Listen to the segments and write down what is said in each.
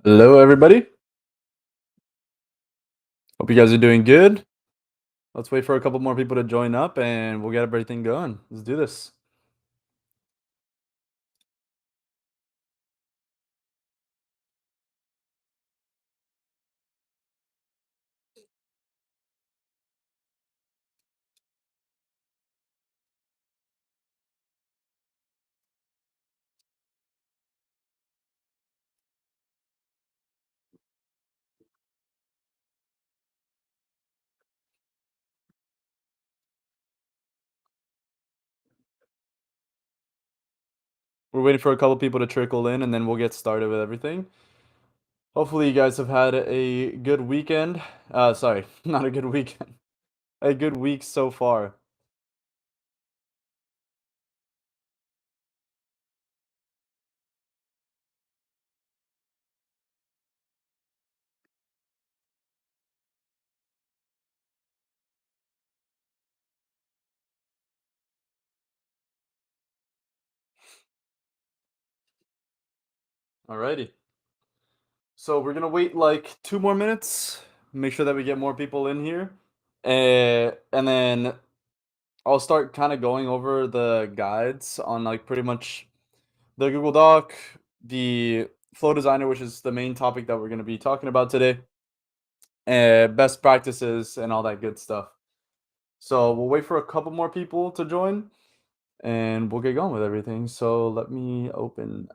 Hello, everybody. Hope you guys are doing good. Let's wait for a couple more people to join up and we'll get everything going. Let's do this. We're waiting for a couple people to trickle in and then we'll get started with everything. Hopefully, you guys have had a good weekend. Sorry, not a good weekend. A good week so far. Alrighty. So we're gonna wait like 2 more minutes. Make sure that we get more people in here. And then I'll start kind of going over the guides on like pretty much the Google Doc, the Flow Designer, which is the main topic that we're going to be talking about today, and best practices and all that good stuff. So we'll wait for a couple more people to join and we'll get going with everything. So let me open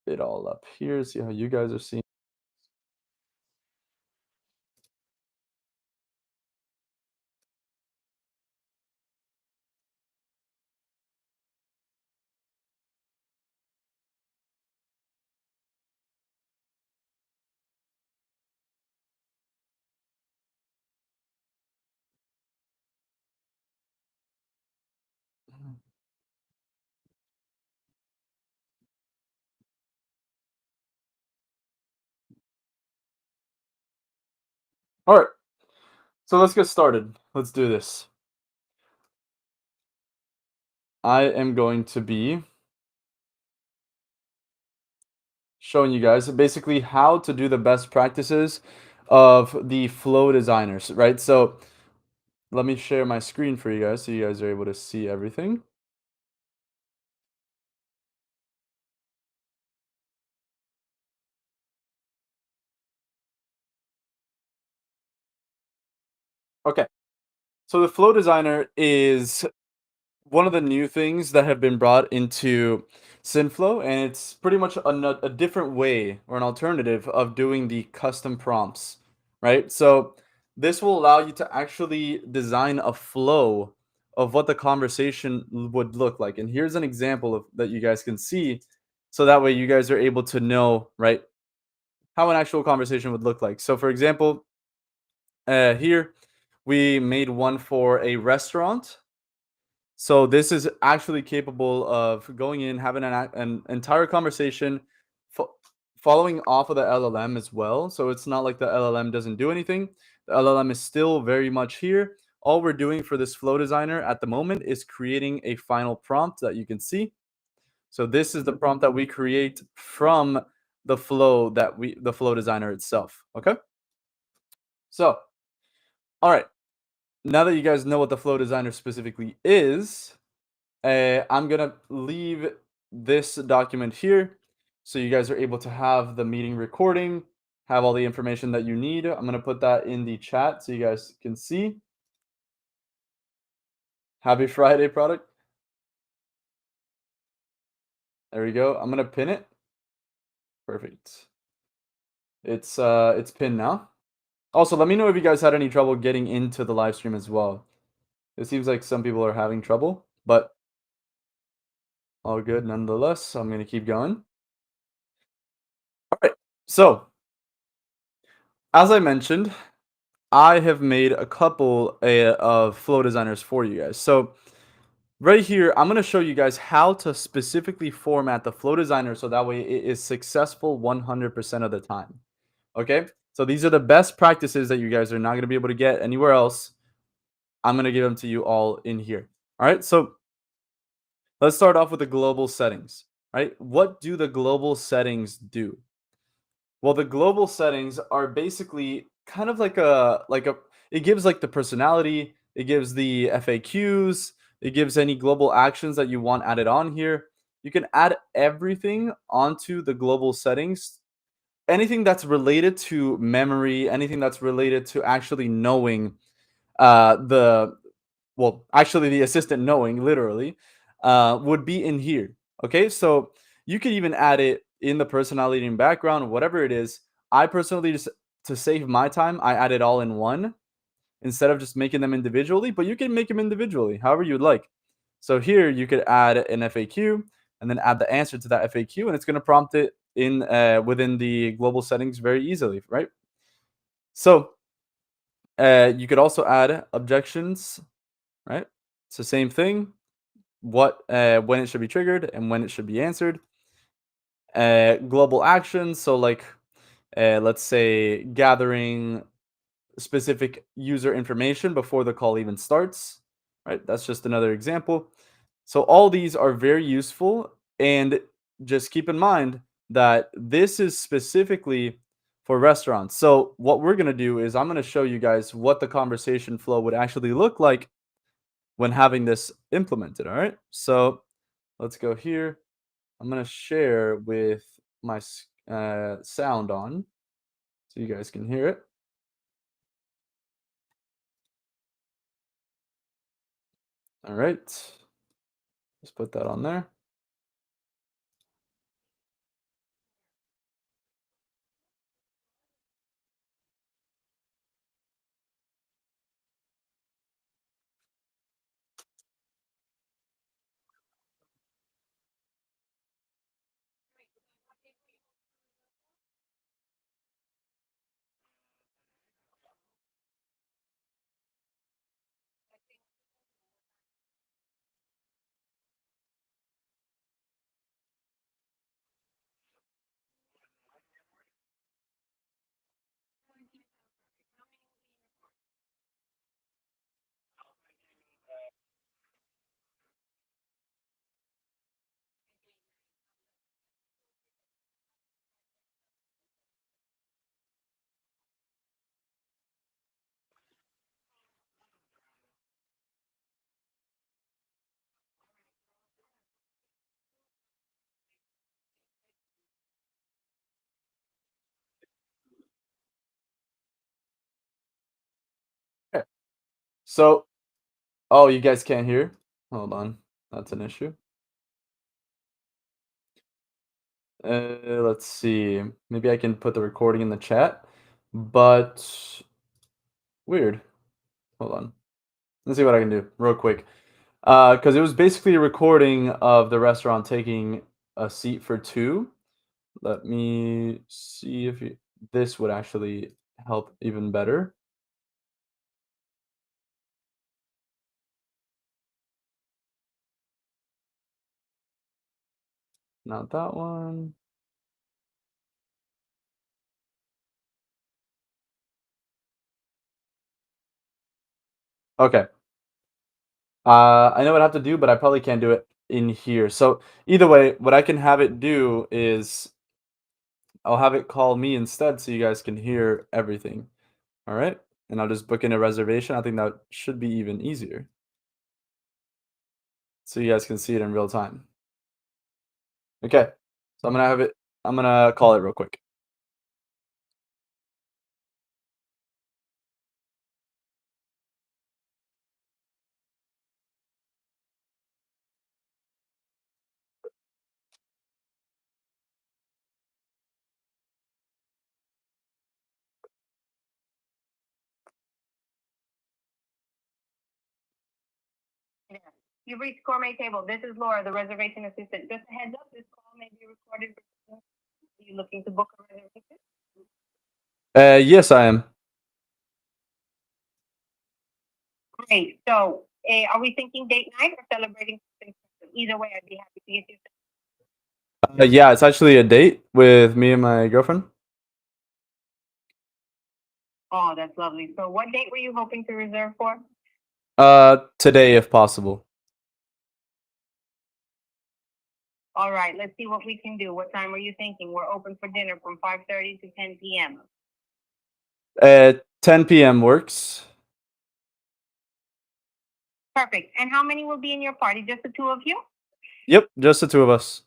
it all up here, see how you guys are seeing. All right, so let's get started. Let's do this. I am going to be showing you guys basically how to do the best practices of the Flow Designers, right? So let me share my screen for you guys so you guys are able to see everything. Okay. So the Flow Designer is one of the new things that have been brought into Synflow, and it's pretty much a different way or an alternative of doing the custom prompts, right? So this will allow you to actually design a flow of what the conversation would look like. And here's an example of that you guys can see, so that way you guys are able to know, right, how an actual conversation would look like. So for example, here we made one for a restaurant. So this is actually capable of going in, having an entire conversation, fo- following off of the LLM as well. So it's not like the LLM doesn't do anything. The LLM is still very much here. All we're doing for this flow designer at the moment is creating a final prompt that you can see. So this is the prompt that we create from the flow designer itself. Okay. So, all right. Now that you guys know what the flow designer specifically is, I'm gonna leave this document here so you guys are able to have the meeting recording, have all the information that you need. I'm gonna put that in the chat so you guys can see. Happy Friday, product. There we go. I'm gonna pin it. Perfect. It's pinned now. Also, let me know if you guys had any trouble getting into the live stream as well. It seems like some people are having trouble, but all good nonetheless. So I'm gonna keep going. All right. So, as I mentioned, I have made a couple of flow designers for you guys. So right here, I'm going to show you guys how to specifically format the flow designer so that way it is successful 100% of the time. Okay. So these are the best practices that you guys are not going to be able to get anywhere else. I'm going to give them to you all in here. All right. So let's start off with the global settings, right? What do the global settings do? Well, the global settings are basically kind of like a it gives like the personality, it gives the FAQs, it gives any global actions that you want added on here. You can add everything onto the global settings. Anything that's related to memory, anything that's related to actually knowing the well, actually the assistant knowing literally would be in here. Okay, so you could even add it in the personality and background, whatever it is. I personally just to save my time, I add it all in one instead of just making them individually, but you can make them individually, however you'd like. So here you could add an FAQ and then add the answer to that FAQ, and it's going to prompt it in within the global settings very easily, right? So you could also add objections, right? It's the same thing. What when it should be triggered and when it should be answered. Global actions, so like let's say gathering specific user information before the call even starts, right? That's just another example. So all these are very useful, and just keep in mind that this is specifically for restaurants. So what we're going to do is I'm going to show you guys what the conversation flow would actually look like when having this implemented, all right? So let's go here. I'm gonna share with my sound on so you guys can hear it. All right, let's put that on there. Okay. So, oh, you guys can't hear? Hold on, that's an issue. Let's see. Maybe I can put the recording in the chat, but weird. Hold on. Let's see what I can do real quick. Because it was basically a recording of the restaurant taking a seat for two. Let me see if this would actually help even better. Not that one. Okay. I know what I have to do, but I probably can't do it in here. So either way, what I can have it do is I'll have it call me instead so you guys can hear everything. All right. And I'll just book in a reservation. I think that should be even easier. So you guys can see it in real time. Okay. So I'm gonna call it real quick. You've reached Gourmet Table. This is Laura, the reservation assistant. Just a heads up, this call may be recorded. Are you looking to book a reservation? Yes, I am. Great. So, are we thinking date night or celebrating something special? Either way, I'd be happy to get you. Yeah, it's actually a date with me and my girlfriend. Oh, that's lovely. So, what date were you hoping to reserve for? Today, if possible. All right, let's see what we can do. What time are you thinking? We're open for dinner from 5:30 to 10 p.m. 10 p.m. works. Perfect. And how many will be in your party? Just the two of you? Yep, just the two of us.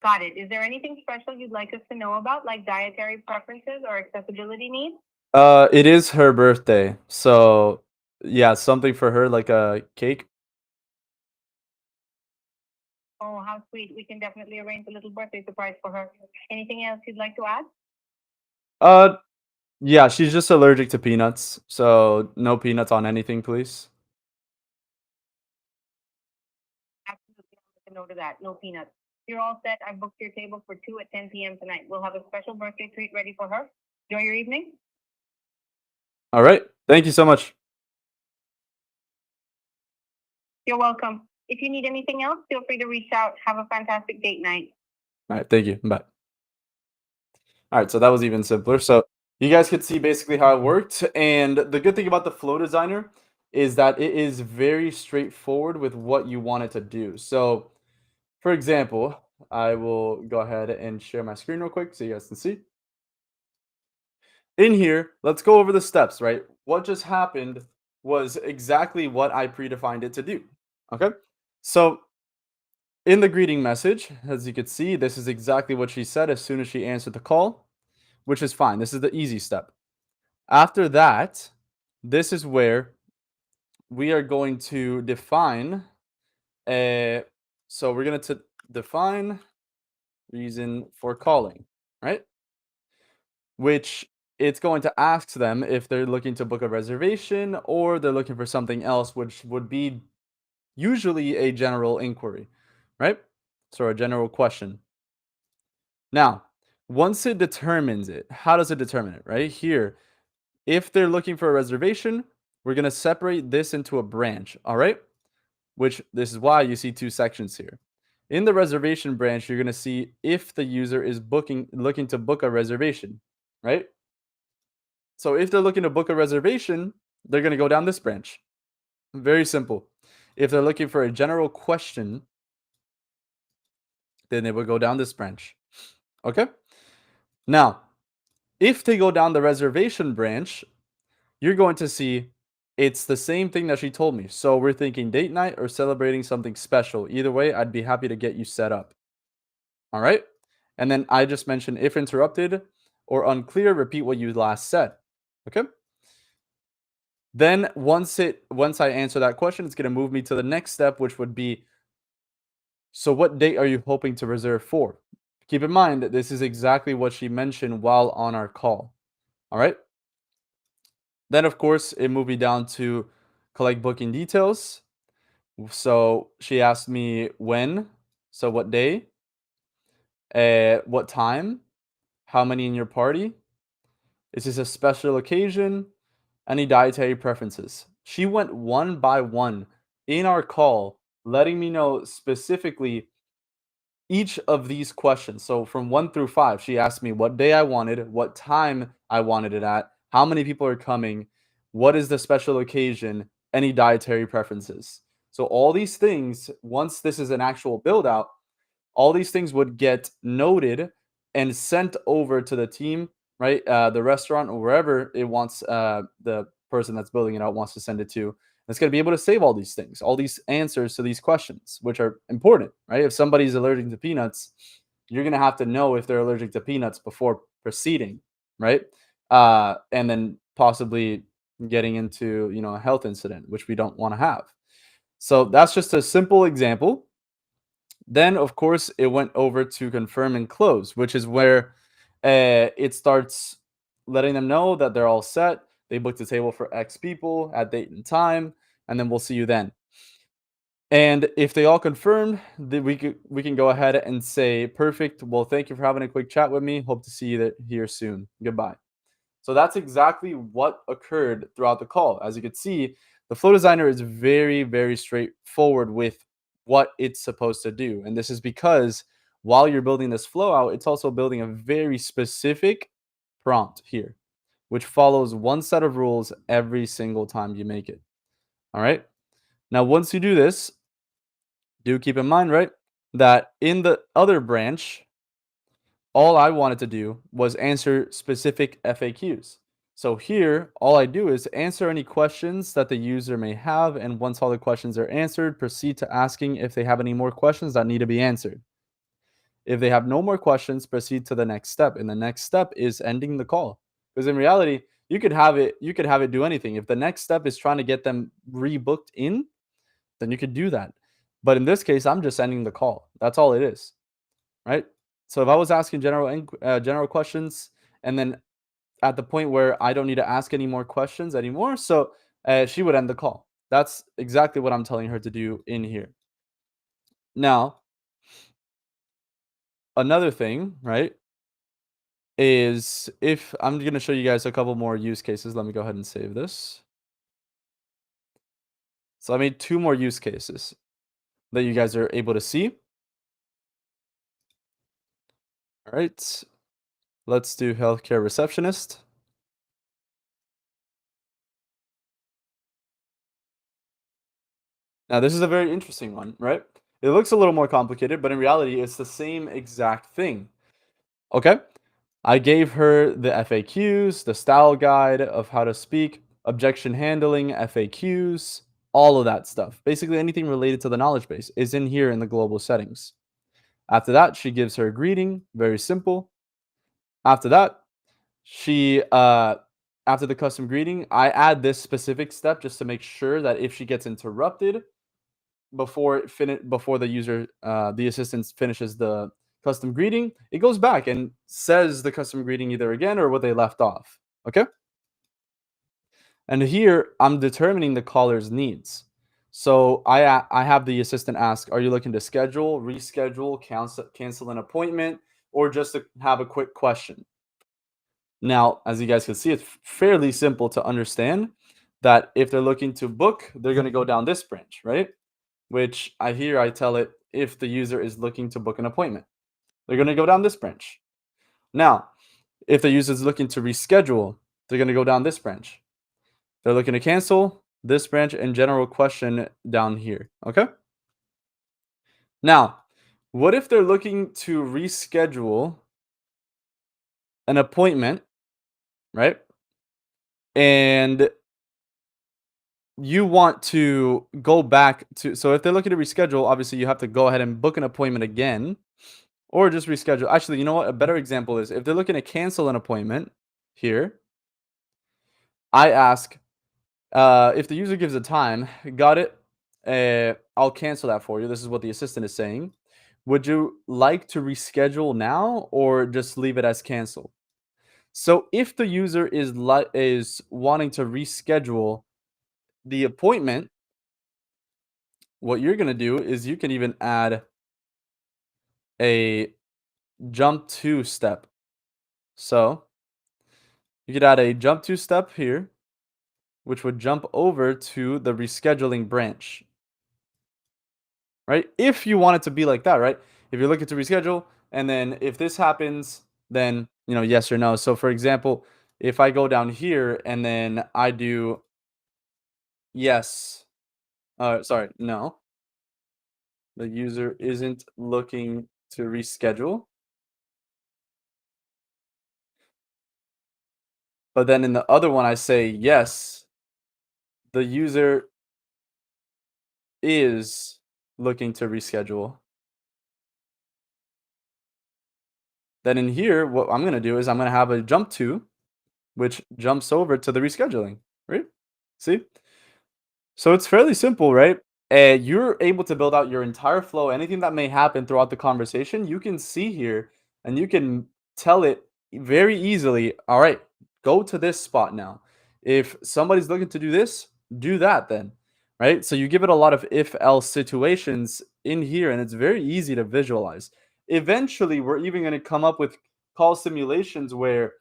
Got it. Is there anything special you'd like us to know about, like dietary preferences or accessibility needs? It is her birthday, so yeah, something for her like a cake. Oh, how sweet. We can definitely arrange a little birthday surprise for her. Anything else you'd like to add? Uh, yeah, she's just allergic to peanuts, so no peanuts on anything, please. Absolutely. I'll make a note of that. No peanuts. You're all set. I've booked your table for 2 at 10 p.m. tonight. We'll have a special birthday treat ready for her. Enjoy your evening. All right, thank you so much. You're welcome. If you need anything else, feel free to reach out. Have a fantastic date night. All right, thank you. Bye. All right, so that was even simpler. So you guys could see basically how it worked. And the good thing about the Flow Designer is that it is very straightforward with what you want it to do. So, for example, I will go ahead and share my screen real quick so you guys can see. In here, let's go over the steps, right? What just happened was exactly what I predefined it to do. Okay. So, in the greeting message, as you could see, this is exactly what she said as soon as she answered the call, which is fine. This is the easy step. After that, this is where we are going to define a so we're going to define reason for calling, right? Which it's going to ask them if they're looking to book a reservation or they're looking for something else, which would be usually a general inquiry, right? So a general question. Now, once it determines it, how does it determine it? Right here, if they're looking for a reservation, we're going to separate this into a branch, all right? Which this is why you see two sections here. In the reservation branch, you're going to see if the user is looking to book a reservation, right? So if they're looking to book a reservation, they're going to go down this branch. Very simple. If they're looking for a general question, then they will go down this branch. Okay? Now, if they go down the reservation branch, you're going to see it's the same thing that she told me. So we're thinking date night or celebrating something special. Either way, I'd be happy to get you set up. All right? And then I just mentioned if interrupted or unclear, repeat what you last said. Okay? Then once I answer that question, it's going to move me to the next step, which would be, so what date are you hoping to reserve for? Keep in mind that this is exactly what she mentioned while on our call. All right. Then of course it moved me down to collect booking details. So she asked me when, so what day, what time, how many in your party, is this a special occasion, any dietary preferences. She went one by one in our call, letting me know specifically each of these questions. So from 1 through 5, she asked me what day I wanted, what time I wanted it at, how many people are coming, what is the special occasion, any dietary preferences. So all these things, once this is an actual build out, all these things would get noted and sent over to the team, right? The restaurant or wherever it wants, the person that's building it out wants to send it to. It's going to be able to save all these things, all these answers to these questions, which are important, right? If somebody's allergic to peanuts, you're going to have to know if they're allergic to peanuts before proceeding, right? And then possibly getting into, a health incident, which we don't want to have. So that's just a simple example. Then, of course, it went over to confirm and close, which is where it starts letting them know that they're all set. They booked a table for X people at date and time, and then we'll see you then. And if they all confirm, then we can go ahead and say, perfect. Well, thank you for having a quick chat with me. Hope to see you here soon. Goodbye. So that's exactly what occurred throughout the call. As you can see, the Flow Designer is very, very straightforward with what it's supposed to do. And this is because while you're building this flow out, it's also building a very specific prompt here, which follows one set of rules every single time you make it. All right. Now, once you do this, do keep in mind, right, that in the other branch, all I wanted to do was answer specific FAQs. So here, all I do is answer any questions that the user may have, and once all the questions are answered, proceed to asking if they have any more questions that need to be answered. If they have no more questions, proceed to the next step, and the next step is ending the call. Because in reality, you could have it do anything. If the next step is trying to get them rebooked in, then you could do that. But in this case, I'm just ending the call. That's all it is, right? So if I was asking general questions, and then at the point where I don't need to ask any more questions anymore, so she would end the call. That's exactly what I'm telling her to do in here. Now, another thing, right, is if I'm going to show you guys a couple more use cases. Let me go ahead and save this. So I made two more use cases that you guys are able to see. All right. Let's do healthcare receptionist. Now, this is a very interesting one, right? It looks a little more complicated, but in reality, it's the same exact thing. Okay. I gave her the FAQs, the style guide of how to speak, objection handling, FAQs, all of that stuff. Basically, anything related to the knowledge base is in here in the global settings. After that, she gives her greeting, very simple. After that, she after the custom greeting, I add this specific step just to make sure that if she gets interrupted before the user the assistant finishes the custom greeting, it goes back and says the custom greeting either again or what they left off. Okay? And here I'm determining the caller's needs. So I have the assistant ask, are you looking to schedule, reschedule, cancel an appointment, or just to have a quick question? Now, as you guys can see, it's fairly simple to understand that if they're looking to book, they're going to go down this branch, right? Which I tell it if the user is looking to book an appointment. They're going to go down this branch. Now, if the user is looking to reschedule, they're going to go down this branch. They're looking to cancel this branch and general question down here. Okay. Now, what if they're looking to reschedule an appointment, right? And you want to go back to, so if they're looking to reschedule, obviously you have to go ahead and book an appointment again or just reschedule. Actually, you know what? A better example is if they're looking to cancel an appointment here, I ask if the user gives a time, got it. I'll cancel that for you. This is what the assistant is saying. Would you like to reschedule now or just leave it as cancel? So if the user is wanting to reschedule the appointment, what you're going to do is you can even add a jump to step. So you could add a jump to step here, which would jump over to the rescheduling branch, right? If you want it to be like that, right? If you're looking to reschedule, and then if this happens, then, yes or no. So for example, if I go down here and then I do yes, sorry, no, the user isn't looking to reschedule. But then in the other one, I say yes, the user is looking to reschedule. Then in here, what I'm going to do is I'm going to have a jump to, which jumps over to the rescheduling, right? See? So it's fairly simple, right? You're able to build out your entire flow. Anything that may happen throughout the conversation, you can see here and you can tell it very easily. All right, go to this spot now. If somebody's looking to do this, do that then, right? So you give it a lot of if else situations in here, and it's very easy to visualize. Eventually, we're even going to come up with call simulations where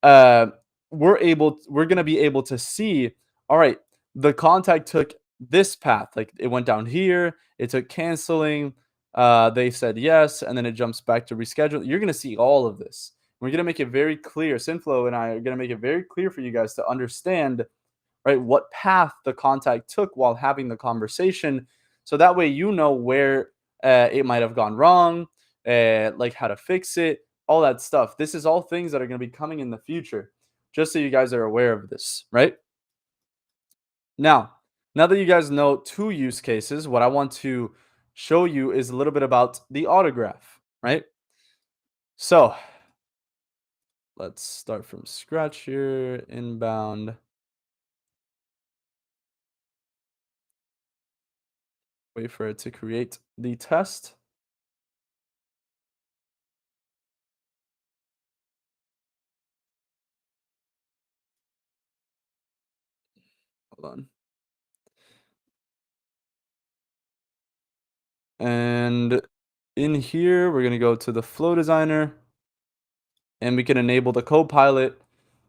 uh, we're gonna be able to see, all right, the contact took this path, like it went down here, it took canceling, they said yes, and then it jumps back to reschedule. You're gonna see all of this. We're gonna make it very clear. Synflow and I are gonna make it very clear for you guys to understand, right, what path the contact took while having the conversation, So that way you know where it might have gone wrong, like how to fix it, all that stuff. This is all things that are going to be coming in the future, just so you guys are aware of this, right? Now, now that you guys know two use cases, what I want to show you is a little bit about the autograph, right? So let's start from scratch here. Inbound. Wait for it to create the test. Hold on. And in here, we're going to go to the Flow Designer and we can enable the Copilot.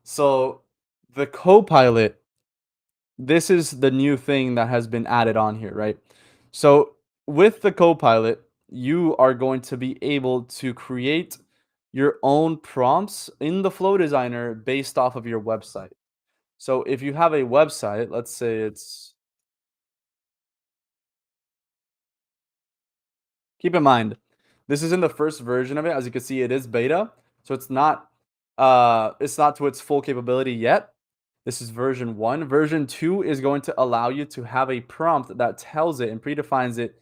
So the Copilot, this is the new thing that has been added on here, right? So with the Copilot, you are going to be able to create your own prompts in the Flow Designer based off of your website. So if you have a website, let's say it's, keep in mind, this is in the first version of it. As you can see, it is beta, so it's not to its full capability yet. This is version 1. Version 2 is going to allow you to have a prompt that tells it and predefines it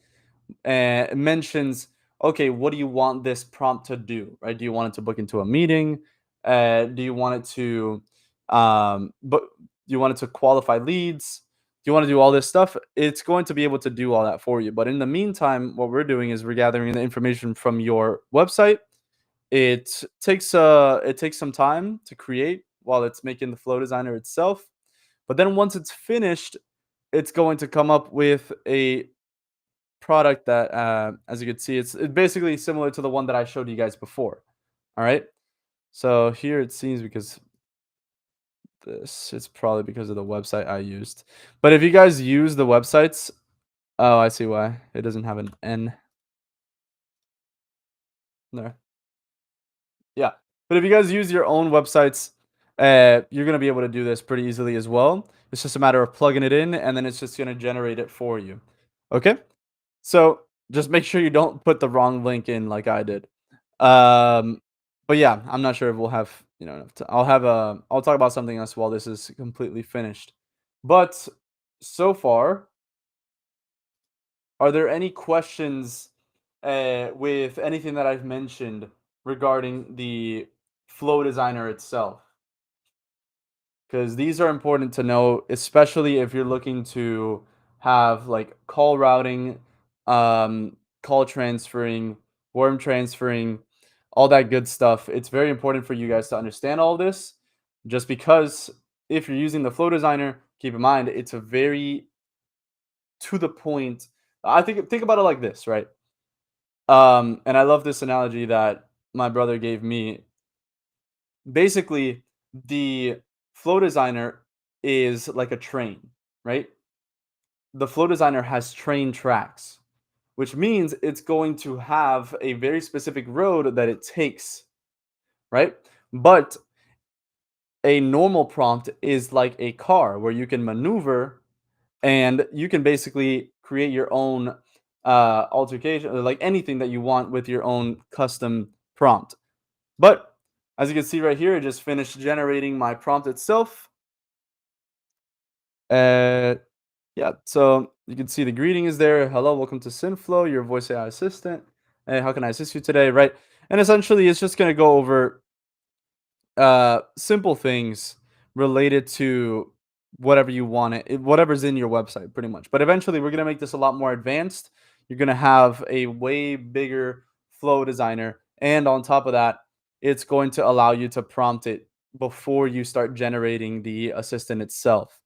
and mentions, okay, what do you want this prompt to do, right? Do you want it to book into a meeting? Do you want it to but do you want it to qualify leads? Do you want to do all this stuff? It's going to be able to do all that for you. But in the meantime, what we're doing is we're gathering the information from your website. It takes some time to create while it's making the flow designer itself. But then once it's finished, it's going to come up with a product that, as you can see, it's basically similar to the one that I showed you guys before. All right. So here it seems because this, it's probably because of the website I used. But if you guys use the websites, oh, I see why it doesn't have an N there. Yeah. But if you guys use your own websites, you're gonna be able to do this pretty easily as well. It's just a matter of plugging it in, and then it's just gonna generate it for you. Okay. So just make sure you don't put the wrong link in like I did. Um, but yeah, I'm not sure if we'll have, enough I'll have I'll talk about something else while this is completely finished. But so far, are there any questions with anything that I've mentioned regarding the flow designer itself? Because these are important to know, especially if you're looking to have like call routing, call transferring, worm transferring, all that good stuff. It's very important for you guys to understand all this, just because if you're using the flow designer, keep in mind it's a very to the point. I think about it like this, right? And I love this analogy that my brother gave me. Basically, the flow designer is like a train, right? The flow designer has train tracks, which means it's going to have a very specific road that it takes, right? But a normal prompt is like a car where you can maneuver and you can basically create your own altercation, or like anything that you want with your own custom prompt. But as you can see right here, it just finished generating my prompt itself. Uh, yeah, so you can see the greeting is there. Hello, welcome to Synflow, your voice AI assistant. Hey, how can I assist you today? Right. And essentially, it's just going to go over simple things related to whatever you want whatever's in your website, pretty much. But eventually, we're going to make this a lot more advanced. You're going to have a way bigger flow designer. And on top of that, it's going to allow you to prompt it before you start generating the assistant itself,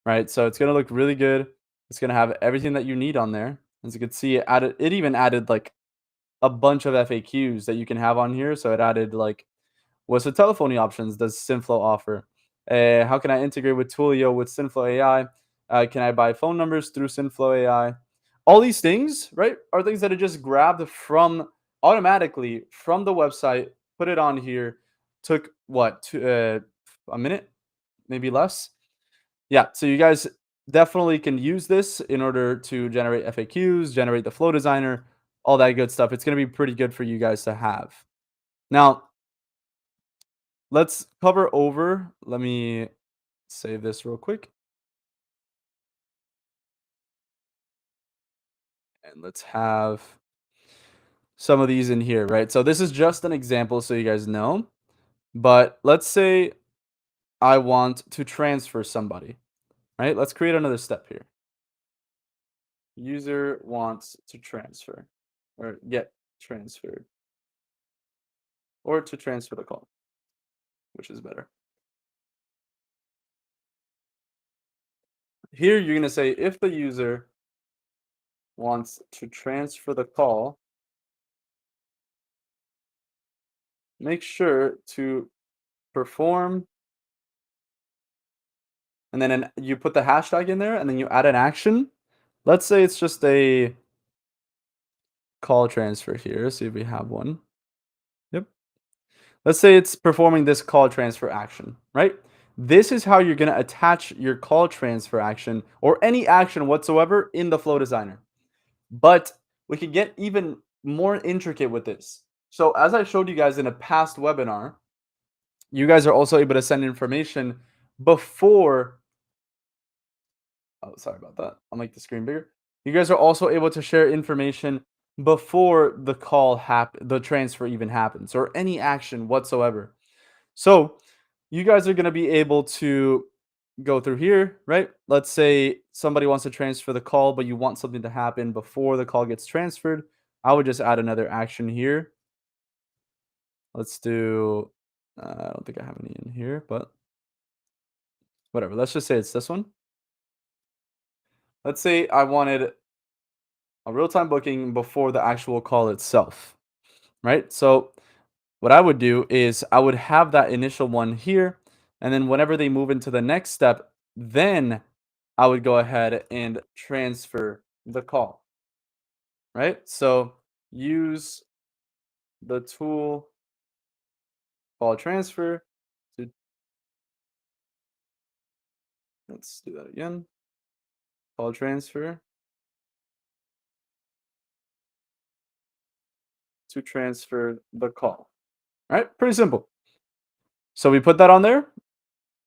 right? So it's gonna look really good. It's gonna have everything that you need on there. As you can see, it even added like a bunch of FAQs that you can have on here. So it added like, what's the telephony options does Synflow offer? How can I integrate with Twilio with Synflow AI? Can I buy phone numbers through Synflow AI? All these things, right, are things that are just grabbed from automatically from the website, put it on here. Took what, a minute, maybe less. Yeah, so you guys definitely can use this in order to generate FAQs, generate the flow designer, all that good stuff. It's going to be pretty good for you guys to have. Now, let's cover over. Let me save this real quick. And let's have some of these in here, right? So this is just an example so you guys know. But let's say I want to transfer somebody, right? Let's create another step here. User wants to transfer or get transferred or to transfer the call, which is better. Here you're going to say if the user wants to transfer the call, make sure to perform, and then you put the hashtag in there and then you add an action. Let's say it's just a call transfer here. See if we have one. Yep. Let's say it's performing this call transfer action, right? This is how you're going to attach your call transfer action or any action whatsoever in the Flow Designer. But we can get even more intricate with this. So as I showed you guys in a past webinar, you guys are also able to send information before. Oh, sorry about that. I'll make the screen bigger. You guys are also able to share information before the the transfer even happens, or any action whatsoever. So you guys are going to be able to go through here, right? Let's say somebody wants to transfer the call, but you want something to happen before the call gets transferred. I would just add another action here. Let's do, I don't think I have any in here, but whatever. Let's just say it's this one. Let's say I wanted a real-time booking before the actual call itself, right? So what I would do is I would have that initial one here, and then whenever they move into the next step, then I would go ahead and transfer the call, right? So use the tool call transfer to, let's do that again, call transfer to transfer the call, right? Pretty simple. So we put that on there,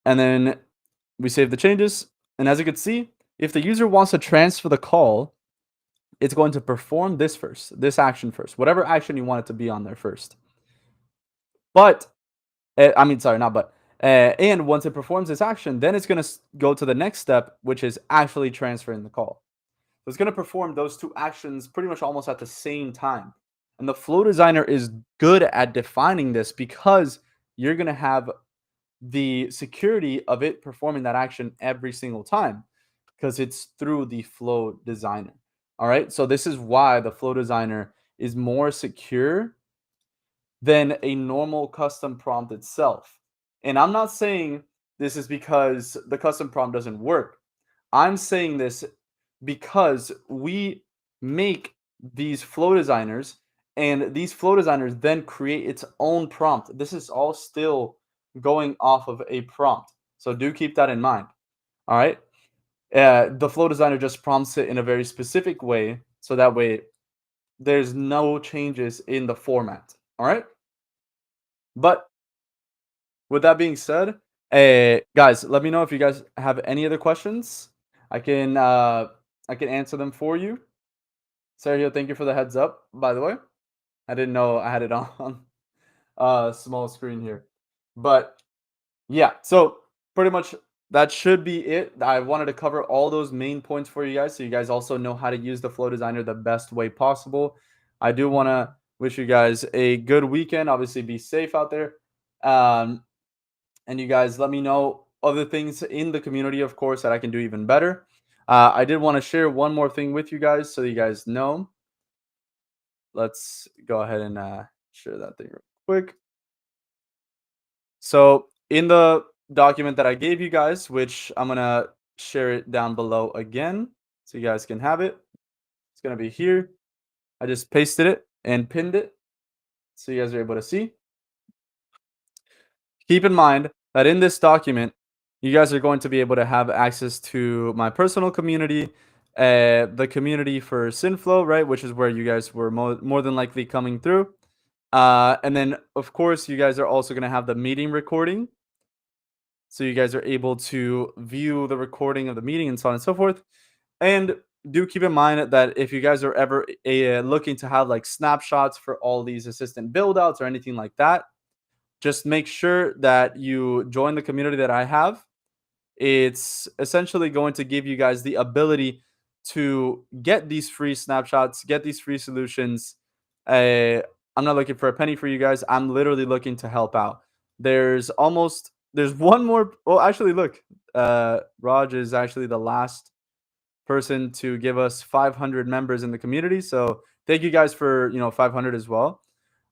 and then we save the changes. And as you can see, if the user wants to transfer the call, it's going to perform this first, this action first, whatever action you want it to be on there first. But, I mean, sorry, not but. And once it performs this action, then it's going to go to the next step, which is actually transferring the call. So it's going to perform those two actions pretty much almost at the same time. And the Flow Designer is good at defining this because you're going to have the security of it performing that action every single time because it's through the Flow Designer. All right. So this is why the Flow Designer is more secure than a normal custom prompt itself. And I'm not saying this is because the custom prompt doesn't work. I'm saying this because we make these flow designers, and these flow designers then create its own prompt. This is all still going off of a prompt. So do keep that in mind. All right. The flow designer just prompts it in a very specific way. So that way there's no changes in the format. All right. But with that being said, guys, let me know if you guys have any other questions. I can answer them for you. Sergio, thank you for the heads up, by the way. I didn't know I had it on small screen here. But yeah, so pretty much that should be it. I wanted to cover all those main points for you guys so you guys also know how to use the Flow Designer the best way possible. I do want to wish you guys a good weekend. Obviously, be safe out there. And you guys let me know other things in the community, of course, that I can do even better. I did want to share one more thing with you guys so you guys know. Let's go ahead and share that thing real quick. So in the document that I gave you guys, which I'm going to share it down below again so you guys can have it. It's going to be here. I just pasted it and pinned it so you guys are able to see. Keep in mind that in this document, You guys are going to be able to have access to my personal community, the community for Synflow, right, which is where you guys were more than likely coming through. And then, of course, you guys are also going to have the meeting recording. So you guys are able to view the recording of the meeting and so on and so forth. And do keep in mind that if you guys are ever looking to have like snapshots for all these assistant build outs or anything like that, just make sure that you join the community that I have. It's essentially going to give you guys the ability to get these free snapshots, get these free solutions. Uh, I'm not looking for a penny for you guys. I'm literally looking to help out. There's one more. Well, actually, look, Raj is actually the last person to give us 500 members in the community. So thank you guys for 500 as well.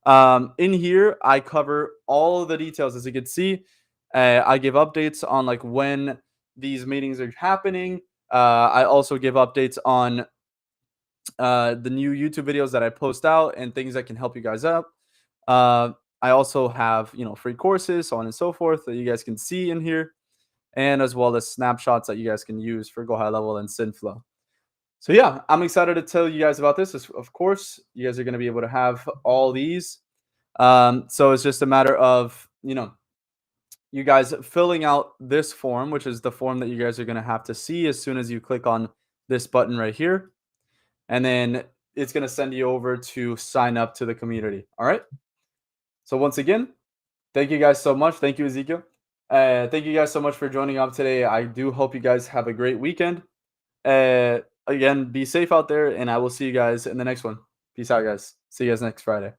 In here, I cover all of the details. As you can see, I give updates on like when these meetings are happening. I also give updates on the new YouTube videos that I post out and things that can help you guys out. I also have free courses, so on and so forth, that you guys can see in here, and as well as snapshots that you guys can use for Go High Level and Synflow. So yeah, I'm excited to tell you guys about this. Of course, you guys are going to be able to have all these. So it's just a matter of you guys filling out this form, which is the form that you guys are going to have to see as soon as you click on this button right here, and then it's going to send you over to sign up to the community. All right. So once again, thank you guys so much. Thank you, Ezekiel. Thank you guys so much for joining up today. I do hope you guys have a great weekend. Again, be safe out there, and I will see you guys in the next one. Peace out, guys. See you guys next Friday.